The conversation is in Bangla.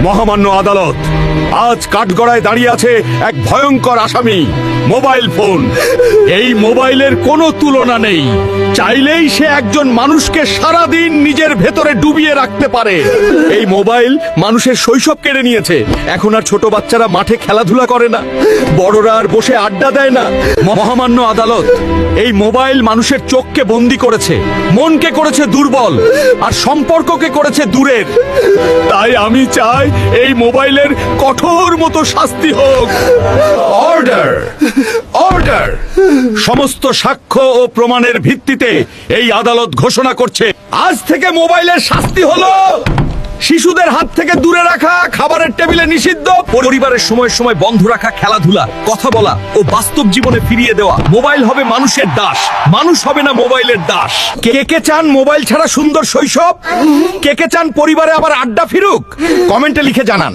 মহামান্য আদালত, আজ কাঠগড়ায় দাঁড়িয়ে আছে এক ভয়ঙ্কর আসামি, মোবাইল ফোন। এই মোবাইলের কোনো তুলনা নেই। চাইলেই সে একজন মানুষকে সারাদিন নিজের ভেতরে ডুবিয়ে রাখতে পারে। এই মোবাইল মানুষের শৈশব কেড়ে নিয়েছে। এখন আর ছোট বাচ্চারা মাঠে খেলাধুলা করে না, বড়রা আর বসে আড্ডা দেয় না। মহামান্য আদালত, এই মোবাইল মানুষের চোখকে বন্দি করেছে, মনকে করেছে দুর্বল, আর সম্পর্ককে করেছে দূরের। তাই আমি চাই এই মোবাইলের কঠোর মতো শাস্তি হোক। Order, order. সমস্ত সাক্ষ্য ও প্রমাণের ভিত্তিতে এই আদালত ঘোষণা করছে, আজ থেকে মোবাইলের শাস্তি হলো শিশুদের হাত থেকে দূরে রাখা, খাবারের টেবিলে নিষিদ্ধ, পরিবারের সময় সময় বন্ধ রাখা, খেলাধুলা, কথা বলা ও বাস্তব জীবনে ফিরিয়ে দেওয়া। মোবাইল হবে মানুষের দাস, মানুষ হবে না মোবাইলের দাস। কে কে চান মোবাইল ছাড়া সুন্দর শৈশব? কে কে চান পরিবারে আবার আড্ডা ফিরুক? কমেন্টে লিখে জানান।